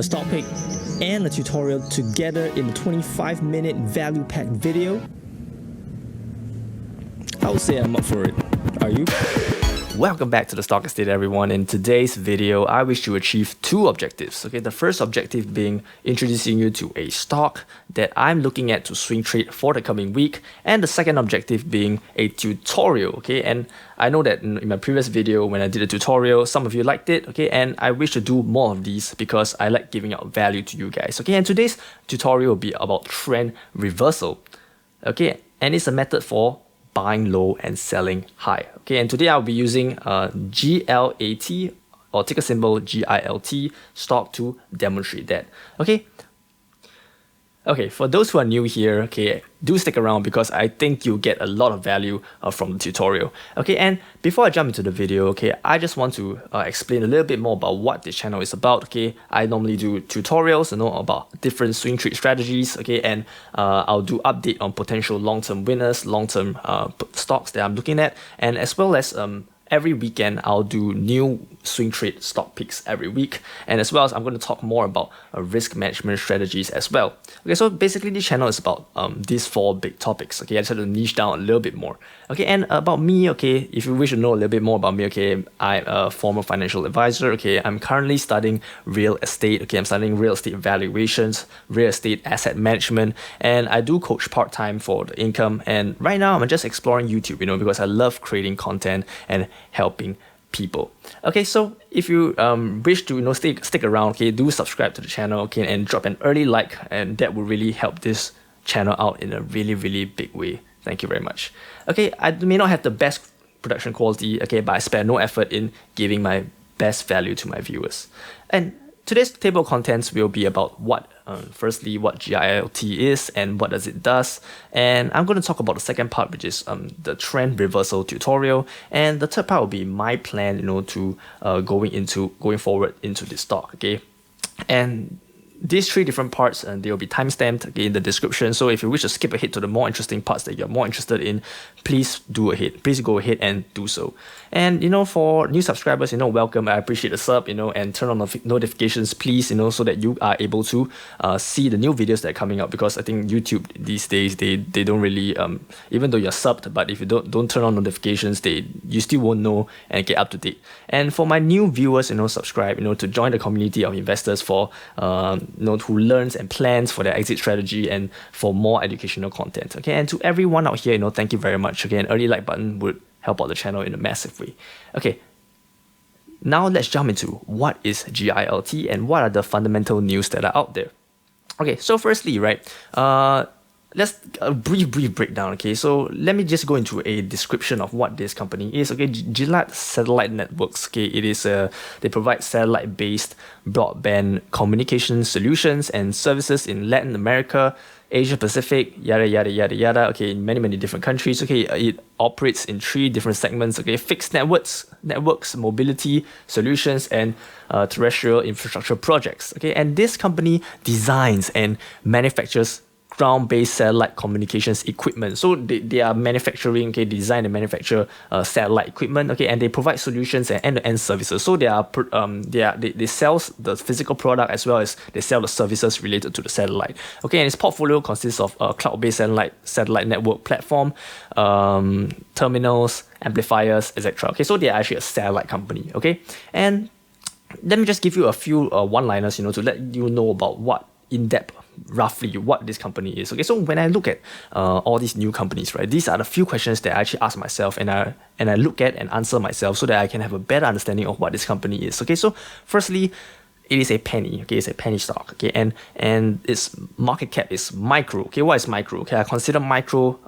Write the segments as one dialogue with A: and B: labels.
A: a stock pick, and a tutorial together in a 25-minute value-packed video? I would say I'm up for it. Are you? Welcome back to the Stock Estate, everyone. In today's video, I wish to achieve two objectives. Okay, the first objective being introducing you to a stock that I'm looking at to swing trade for the coming week, and the second objective being a tutorial. Okay, and I know that in my previous video when I did a tutorial, some of you liked it. Okay, and I wish to do more of these because I like giving out value to you guys. Okay, and today's tutorial will be about trend reversal. Okay, and it's a method for buying low and selling high. Okay, and today I'll be using GLAT or ticker symbol GILT stock to demonstrate that. Okay, for those who are new here, okay, do stick around because I think you'll get a lot of value from the tutorial. Okay, and before I jump into the video, okay, I just want to explain a little bit more about what this channel is about. Okay, I normally do tutorials, about different swing trade strategies. Okay, and I'll do update on potential long-term winners, long-term stocks that I'm looking at, and as well as every weekend, I'll do new swing trade stock picks every week. And as well as I'm going to talk more about risk management strategies as well. Okay, so basically this channel is about these four big topics. Okay, I just had to niche down a little bit more. Okay, and about me, okay, if you wish to know a little bit more about me, okay, I'm a former financial advisor. Okay, I'm currently studying real estate. Okay, I'm studying real estate valuations, real estate asset management, and I do coach part-time for the income. And right now I'm just exploring YouTube, because I love creating content and helping people. Okay, so if you wish to stick around, okay, do subscribe to the channel, okay, and drop an early like, and that will really help this channel out in a really big way. Thank you very much. Okay, I may not have the best production quality, okay, but I spare no effort in giving my best value to my viewers. And today's table of contents will be about firstly, what GILT is and what does it does. And I'm going to talk about the second part, which is the trend reversal tutorial. And the third part will be my plan, to going forward into this stock. Okay, and these three different parts, and they will be timestamped in the description. So if you wish to skip ahead to the more interesting parts that you're more interested in, please go ahead and do so. And for new subscribers, welcome. I appreciate the sub, and turn on notifications, please, so that you are able to see the new videos that are coming out. Because I think YouTube these days they don't really even though you're subbed, but if you don't turn on notifications, you still won't know and get up to date. And for my new viewers, subscribe, to join the community of investors for who learns and plans for their exit strategy and for more educational content. Okay, and to everyone out here, thank you very much. Okay, an early like button would help out the channel in a massive way. Okay, now let's jump into what is GILT and what are the fundamental news that are out there. Okay, so firstly, right, let's a brief breakdown. Okay, so let me just go into a description of what this company is. Okay, GILT Satellite Networks. Okay, it is they provide satellite-based broadband communication solutions and services in Latin America, Asia Pacific, yada yada yada. Okay, in many different countries. Okay, it operates in three different segments. Okay, fixed networks, mobility solutions, and terrestrial infrastructure projects. Okay, and this company designs and manufactures ground-based satellite communications equipment. So they are manufacturing, okay, design and manufacture satellite equipment, okay, and they provide solutions and end-to-end services. So they sell the physical product as well as they sell the services related to the satellite. Okay, and its portfolio consists of a cloud-based satellite network platform, terminals, amplifiers, etc. Okay, so they are actually a satellite company. Okay, and let me just give you a few one-liners, to let you know about what in-depth roughly what this company is. Okay, so when I look at all these new companies, right, these are the few questions that I actually ask myself and I look at and answer myself so that I can have a better understanding of what this company is. Okay, so firstly, it is a penny. Okay, it's a penny stock. Okay, and its market cap is micro. Okay, what is micro? Okay, I consider micro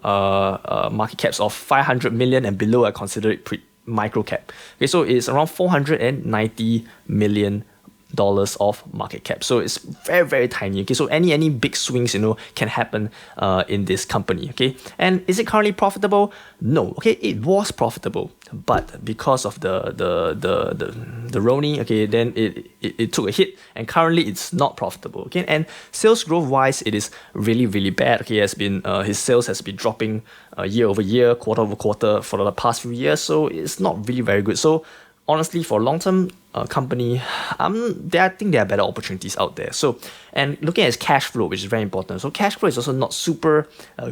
A: market caps of 500 million and below. I consider it micro cap. Okay, so it's around 490 million dollars of market cap. So it's very tiny. Okay, so any big swings can happen in this company. Okay, and is it currently profitable? No. Okay, it was profitable, but because of the Roni, okay, then it took a hit, and currently it's not profitable. Okay, and sales growth wise, it is really bad. Okay, his sales has been dropping year over year, quarter over quarter for the past few years. So it's not really very good. So honestly, for long term, company, I think there are better opportunities out there. So, and looking at its cash flow, which is very important. So cash flow is also not super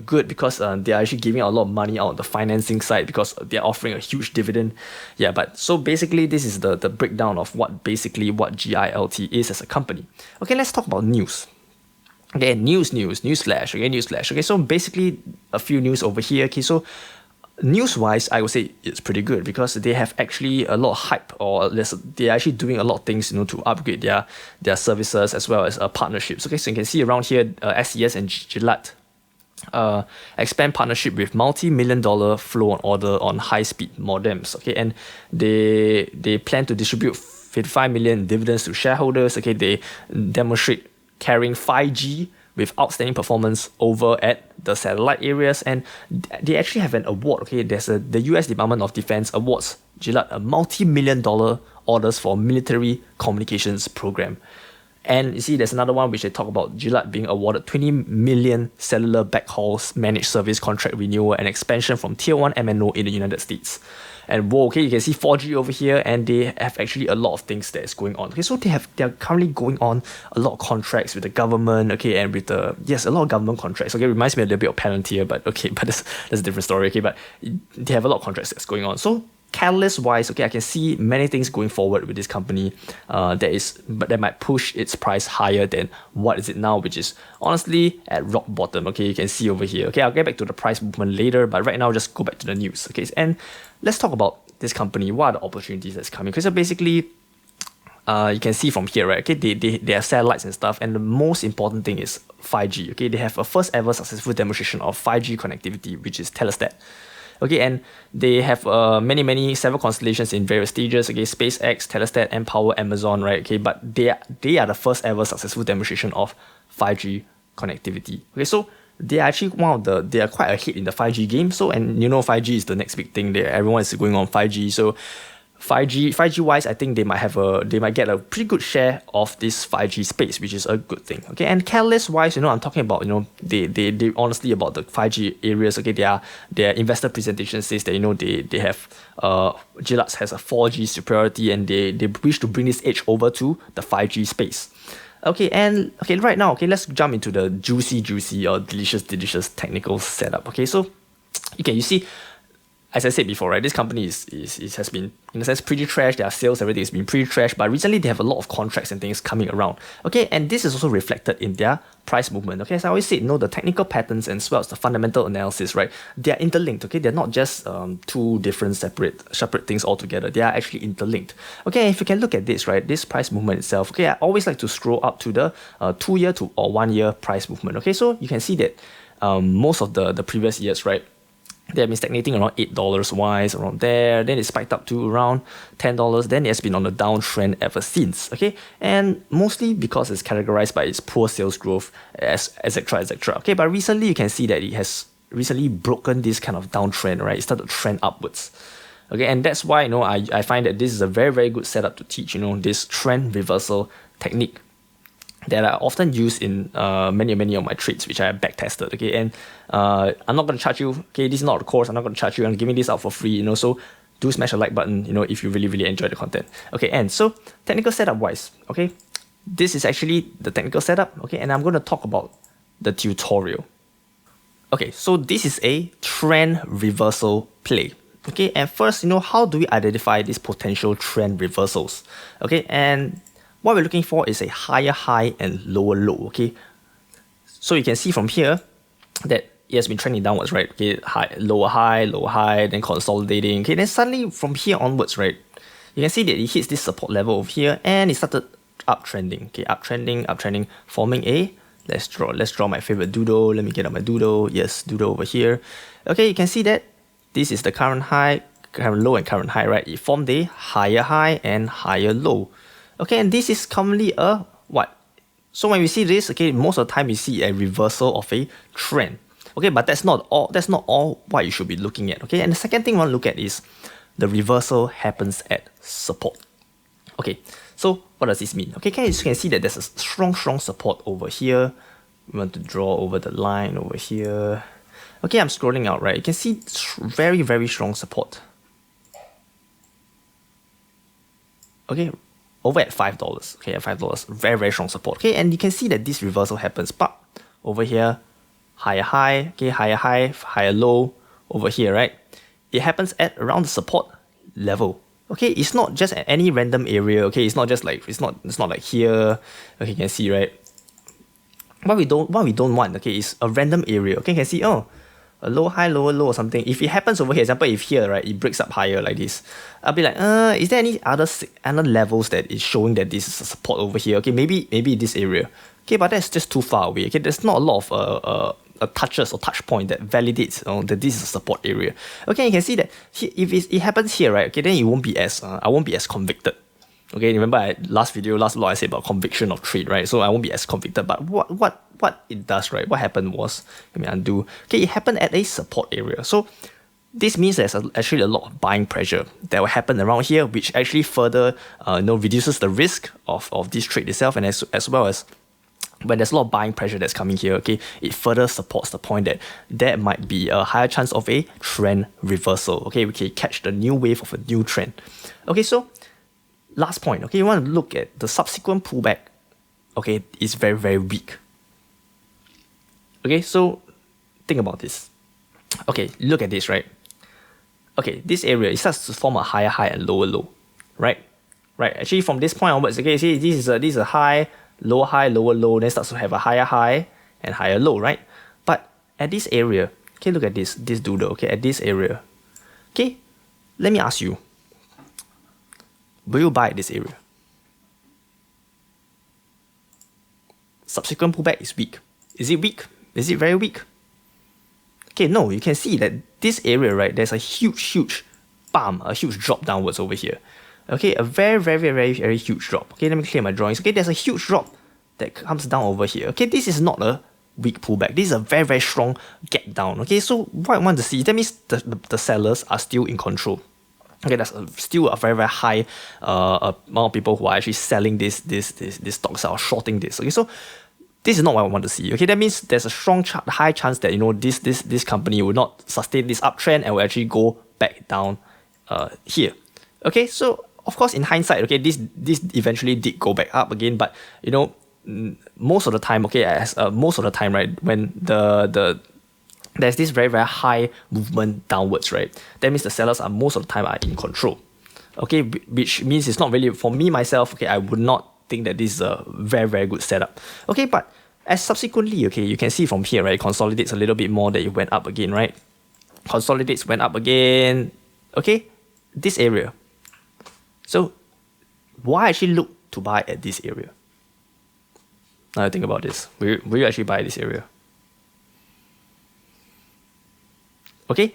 A: good because they are actually giving out a lot of money out on the financing side because they are offering a huge dividend. Yeah, but so basically this is the breakdown of what GILT is as a company. Okay, let's talk about news. Okay, newsflash. Okay, newsflash. Okay, so basically a few news over here. Okay, so news-wise, I would say it's pretty good because they have actually a lot of hype, or they're actually doing a lot of things, to upgrade their services as well as partnerships. Okay, so you can see around here, SES and GILT expand partnership with multi-million-dollar flow on order on high-speed modems. Okay, and they plan to distribute 55 million dividends to shareholders. Okay, they demonstrate carrying 5G with outstanding performance over at the satellite areas, and they actually have an award. Okay, there's the US Department of Defense awards GILT a multi-million-dollar orders for military communications program. And you see, there's another one which they talk about GILT being awarded 20 million cellular backhauls managed service contract renewal and expansion from Tier 1 MNO in the United States. And whoa, okay, you can see 4G over here, and they have actually a lot of things that is going on. Okay, so they're currently going on a lot of contracts with the government, okay, and with a lot of government contracts. Okay, it reminds me a little bit of Palantir, but okay, but that's a different story. Okay, but they have a lot of contracts that's going on. So catalyst wise, okay, I can see many things going forward with this company that might push its price higher than what is it now, which is honestly at rock bottom. Okay, you can see over here. Okay, I'll get back to the price movement later, but right now just go back to the news. Okay, and let's talk about this company. What are the opportunities that's coming? Okay, so basically you can see from here, right? Okay, they have satellites and stuff, and the most important thing is 5G. Okay, they have a first ever successful demonstration of 5G connectivity, which is Telestat. Okay, and they have several constellations in various stages. Okay, SpaceX, Telestat, Empower, Amazon, right? Okay, but they are the first ever successful demonstration of 5G connectivity. Okay, so they are actually they are quite ahead in the 5G game. So, and 5G is the next big thing there. Everyone is going on 5G. So 5G wise, I think they might get a pretty good share of this 5G space, which is a good thing. Okay, and catalyst wise, I'm talking about, they honestly about the 5G areas. Okay, their investor presentation says that they have GILT has a 4G superiority, and they wish to bring this edge over to the 5G space. Okay, and right now, let's jump into the juicy or delicious technical setup. Okay, so you see, as I said before, right, this company has been, in a sense, pretty trash. Their sales, everything has been pretty trash, but recently they have a lot of contracts and things coming around. Okay, and this is also reflected in their price movement. Okay, as I always say, the technical patterns and as well as the fundamental analysis, right, they are interlinked. Okay, they're not just two different separate things altogether. They are actually interlinked. Okay, if you can look at this, right, this price movement itself. Okay, I always like to scroll up to the 2-year or 1 year price movement. Okay, so you can see that most of the previous years, right, they have been stagnating around $8 wise, around there. Then it spiked up to around $10. Then it has been on the downtrend ever since. Okay, and mostly because it's categorized by its poor sales growth, etc. Okay, but recently you can see that it has recently broken this kind of downtrend. Right, it started to trend upwards. Okay, and that's why I find that this is a very, very good setup to teach this trend reversal technique that are often used in many of my trades, which I have back tested. Okay, and I'm not going to charge you. Okay, this is not a course. I'm not going to charge you. I'm giving this out for free. So do smash the like button. If you really enjoy the content. Okay, and so technical setup wise. Okay, this is actually the technical setup. Okay, and I'm going to talk about the tutorial. Okay, so this is a trend reversal play. Okay, and first, how do we identify these potential trend reversals? Okay, and what we're looking for is a higher high and lower low. Okay, so you can see from here that it has been trending downwards, right? Okay, lower high, then consolidating. Okay, then suddenly from here onwards, right, you can see that it hits this support level over here, and it started uptrending. Okay, uptrending, forming a let's draw my favorite doodle. Let me get out my doodle. Yes, doodle over here. Okay, you can see that this is the current high, current low, and current high, right? It formed a higher high and higher low. Okay, and this is commonly a what? So when we see this, okay, most of the time we see a reversal of a trend. Okay, but that's not all what you should be looking at. Okay, and the second thing we want to look at is the reversal happens at support. Okay, so what does this mean? Okay, you can see that there's a strong support over here. We want to draw over the line over here. Okay, I'm scrolling out, right? You can see very, very strong support. Okay, over at $5. Okay, at $5, very, very strong support. Okay, and you can see that this reversal happens. But over here, higher high, okay, higher high, higher low, over here, right? It happens at around the support level. Okay, it's not just at any random area. Okay, it's not just like it's not like here. Okay, you can see, right? What we don't want, okay, is a random area. Okay, you can see, oh, a low high, lower low or something. If it happens over here, example, if here, right, it breaks up higher like this, I'll be like, is there any other levels that is showing that this is a support over here? Okay, maybe this area. Okay, but that's just too far away. Okay, there's not a lot of touches or touch point that validates that this is a support area. Okay, you can see that if it happens here, right? Okay, then it won't be as I won't be as convicted. Okay, remember last vlog I said about conviction of trade, right? So I won't be as convicted. But what it does, right? What happened was, let me undo. Okay, it happened at a support area. So this means there's actually a lot of buying pressure that will happen around here, which actually further reduces the risk of this trade itself, and as well as when there's a lot of buying pressure that's coming here, okay, it further supports the point that there might be a higher chance of a trend reversal. Okay, we can catch the new wave of a new trend. Okay, so last point, okay, you want to look at the subsequent pullback. Okay, it's very, very weak. Okay, so think about this. Okay, look at this, right? Okay, this area, it starts to form a higher high and lower low, right? Right, actually from this point onwards, okay, see, this is a high, lower low, then starts to have a higher high and higher low, right? But at this area, okay, look at this doodle, okay, at this area. Okay, let me ask you, will you buy at this area? Subsequent pullback is weak. Is it weak? Is it very weak? Okay, no, you can see that this area, right, there's a huge bump, a huge drop downwards over here. Okay, a very huge drop. Okay, let me clear my drawings. Okay, there's a huge drop that comes down over here. Okay, this is not a weak pullback. This is a very strong gap down. Okay, so what I want to see, that means the sellers are still in control. Okay, that's still a very high amount of people who are actually selling this stocks or shorting this. Okay, so this is not what I want to see. Okay, that means there's a high chance that this company will not sustain this uptrend and will actually go back down here. Okay, so of course in hindsight, okay, this eventually did go back up again, but most of the time, okay, most of the time, right, when there's this very high movement downwards, right, that means the sellers are most of the time are in control. Okay, which means it's not really, for me myself, okay, I would not think that this is a very good setup. Okay, but as subsequently, okay, you can see from here, right, it consolidates a little bit more, that it went up again, right? Consolidates, went up again. Okay, this area. So why actually look to buy at this area? Now think about this. Will you actually buy this area? Okay,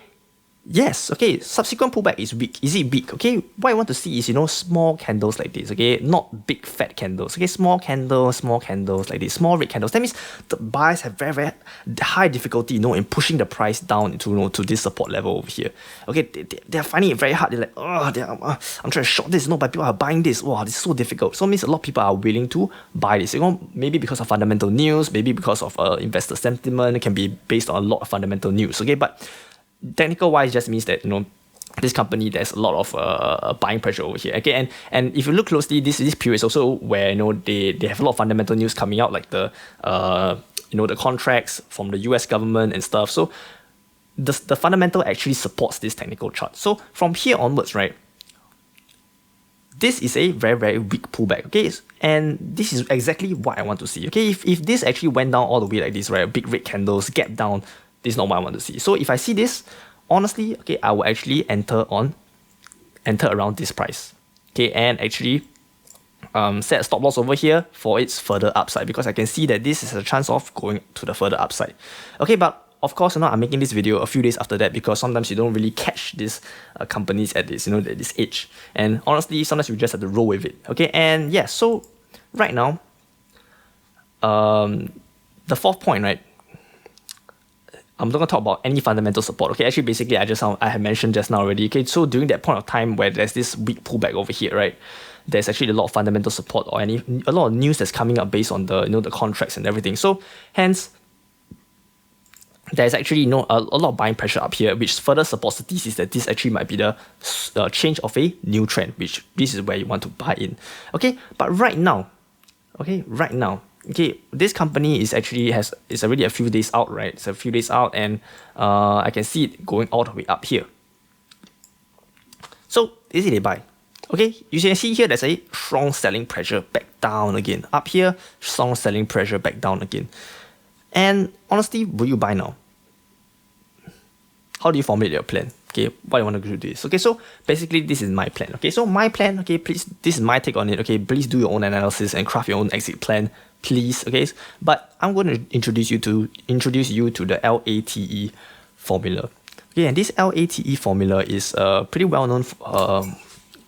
A: yes, okay, subsequent pullback is weak. Is it weak? Okay, what I want to see is, small candles like this, okay, not big fat candles, okay, small candles like this, small red candles. That means the buyers have very high difficulty, in pushing the price down into, to this support level over here. Okay, they're finding it very hard. They're like, oh, I'm trying to short this, but people are buying this. Wow, this is so difficult. So it means a lot of people are willing to buy this. Maybe because of fundamental news, maybe because of investor sentiment. It can be based on a lot of fundamental news. Okay, but technical wise just means that this company, there's a lot of buying pressure over here. Okay, and if you look closely, this period is also where they have a lot of fundamental news coming out, like the the contracts from the US government and stuff. So the fundamental actually supports this technical chart. So from here onwards, right, this is a very weak pullback. Okay, and this is exactly what I want to see. Okay, if this actually went down all the way like this, right, big red candles, gap down, this is not what I want to see. So if I see this, honestly, okay, I will actually enter around this price. Okay, and actually set a stop loss over here for its further upside, because I can see that this is a chance of going to the further upside. Okay, but of course, I'm making this video a few days after that, because sometimes you don't really catch these companies at this, at this age. And honestly, sometimes you just have to roll with it. Okay, and yeah, so right now, the fourth point, right, I'm not going to talk about any fundamental support. Okay, actually, basically, I have mentioned just now already. Okay, so during that point of time where there's this weak pullback over here, right, there's actually a lot of fundamental support or a lot of news that's coming up based on the the contracts and everything. So hence, there's actually a lot of buying pressure up here, which further supports the thesis that this actually might be the change of a new trend, which this is where you want to buy in. Okay, but right now, this company is actually is already a few days out, right? It's a few days out, and I can see it going all the way up here. So is it a buy? Okay, you can see here there's a strong selling pressure back down again. Up here, strong selling pressure back down again. And honestly, will you buy now? How do you formulate your plan? Okay, what you want to do this? Okay, so basically this is my plan. Okay, so my plan, okay, please, this is my take on it. Okay, please do your own analysis and craft your own exit plan, please. Okay, but I'm going to introduce you to the LATE formula. Okay, and this LATE formula is pretty well known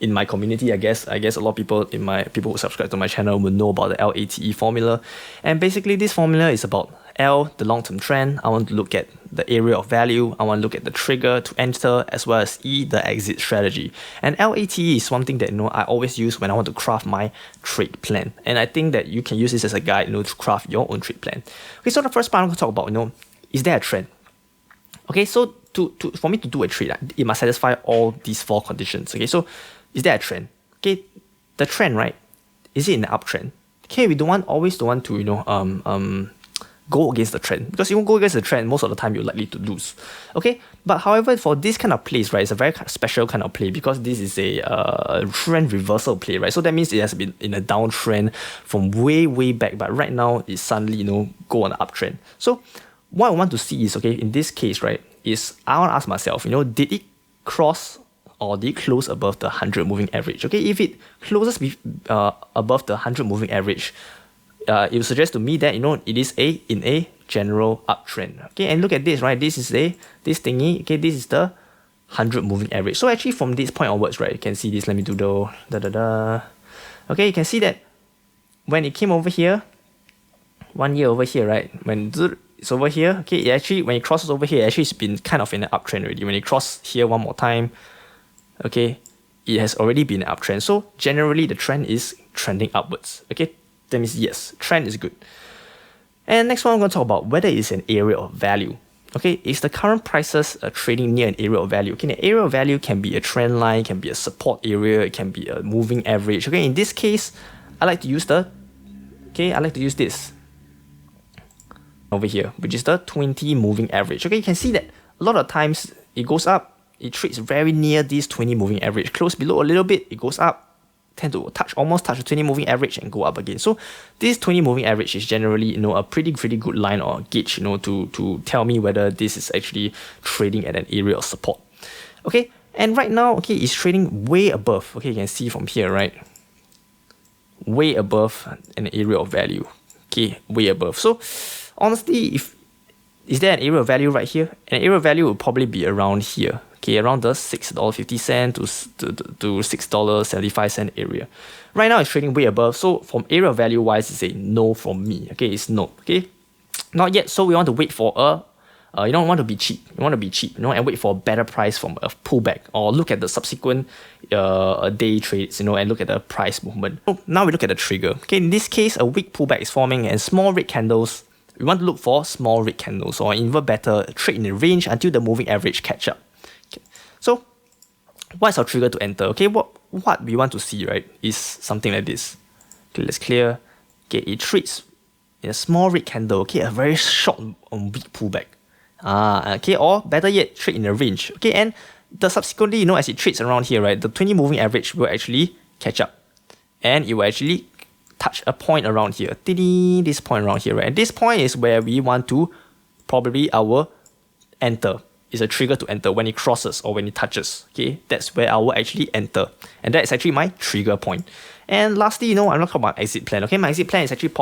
A: in my community. I guess a lot of people who subscribe to my channel will know about the LATE formula. And basically this formula is about L, the long-term trend. I want to look at the area of value. I want to look at the trigger to enter, as well as E, the exit strategy. And LATE is one thing that I always use when I want to craft my trade plan. And I think that you can use this as a guide, to craft your own trade plan. Okay, so the first part I'm going to talk about, is there a trend? Okay, so for me to do a trade, it must satisfy all these 4 conditions. Okay, so is there a trend? Okay, the trend, right? Is it in the uptrend? Okay, we always don't want to go against the trend, because if you go against the trend, most of the time you're likely to lose. Okay, but however, for this kind of plays, right, it's a very special kind of play, because this is a trend reversal play, right? So that means it has been in a downtrend from way back, but right now it suddenly go on an uptrend. So what I want to see is, okay, in this case, right, is I want to ask myself, did it cross or did it close above the 100 moving average? Okay, if it closes above the 100 moving average, it will suggest to me that it is in a general uptrend. Okay, and look at this, right? This is this thingy. Okay, this is the 100 moving average. So actually from this point onwards, right, you can see this. Let me do the Okay, you can see that when it came over here, 1 year over here, right? When it's over here, okay, it actually when it crosses over here, actually it's been kind of in an uptrend already. When it crosses here one more time, okay, it has already been an uptrend. So generally the trend is trending upwards. Okay, that means yes, trend is good. And next one I'm going to talk about whether it's an area of value. Okay, is the current prices trading near an area of value? Okay, an area of value can be a trend line, can be a support area, it can be a moving average. Okay, in this case, I like to use this over here, which is the 20 moving average. Okay, you can see that a lot of times it goes up, it trades very near this 20 moving average, close below a little bit, it goes up, tend to almost touch the 20 moving average and go up again. So this 20 moving average is generally a pretty good line or gauge to tell me whether this is actually trading at an area of support. Okay, and right now, okay, it's trading way above. Okay, you can see from here, right, way above an area of value. Okay, way above. So honestly, is there an area of value right here? An area of value will probably be around here. Okay, around the $6.50 to $6.75 area. Right now it's trading way above. So from area of value wise, it's a no from me. Okay, it's no. Okay, not yet. So we want to wait for you don't want to be cheap. You want to be cheap, and wait for a better price from a pullback, or look at the subsequent day trades, and look at the price movement. So now we look at the trigger. Okay, in this case, a weak pullback is forming and small red candles. We want to look for small red candles, or even better, trade in the range until the moving average catch up. Okay. So what's our trigger to enter? Okay, what we want to see, right, is something like this. Okay, let's clear. Okay, it trades in a small red candle. Okay, a very short weak pullback. Okay, or better yet, trade in a range. Okay, and the subsequently, as it trades around here, right, the 20 moving average will actually catch up, and it will actually touch a point around here. This point around here, right? And this point is where we want to probably our enter. Is a trigger to enter when it crosses or when it touches. Okay, that's where I will actually enter, and that is actually my trigger point. And lastly, I'm not talking about exit plan. Okay, my exit plan is actually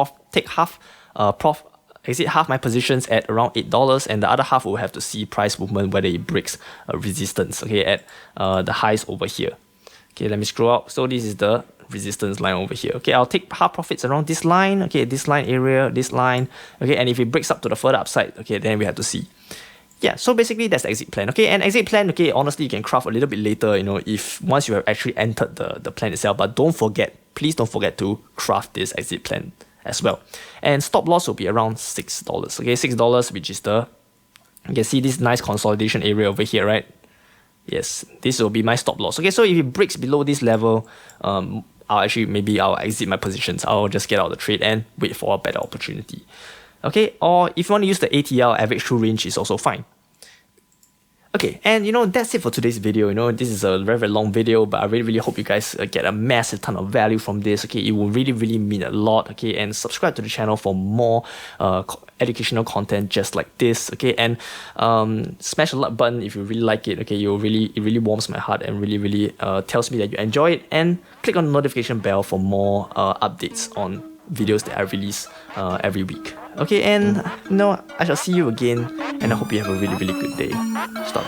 A: exit half my positions at around $8, and the other half will have to see price movement whether it breaks resistance. Okay, at the highs over here. Okay, let me scroll up. So this is the resistance line over here. Okay, I'll take half profits around this line. Okay, this line area, this line. Okay, and if it breaks up to the further upside, okay, then we have to see. Yeah, so basically that's the exit plan. Okay, and exit plan, okay, honestly you can craft a little bit later, if once you have actually entered the plan itself. But please don't forget to craft this exit plan as well. And stop loss will be around $6. Okay, $6, which is the You can see this nice consolidation area over here, right? Yes, this will be my stop loss. Okay, so if it breaks below this level, maybe I'll exit my positions. I'll just get out of the trade and wait for a better opportunity. Okay, or if you want to use the ATL, average true range, is also fine. Okay, and that's it for today's video. This is a very, very long video, but I really hope you guys get a massive ton of value from this. Okay, it will really mean a lot. Okay, and subscribe to the channel for more educational content just like this. Okay, and smash the like button if you really like it. Okay, it really warms my heart and really tells me that you enjoy it. And click on the notification bell for more updates on videos that I release every week. Okay, and I shall see you again, and I hope you have a really good day. Stop.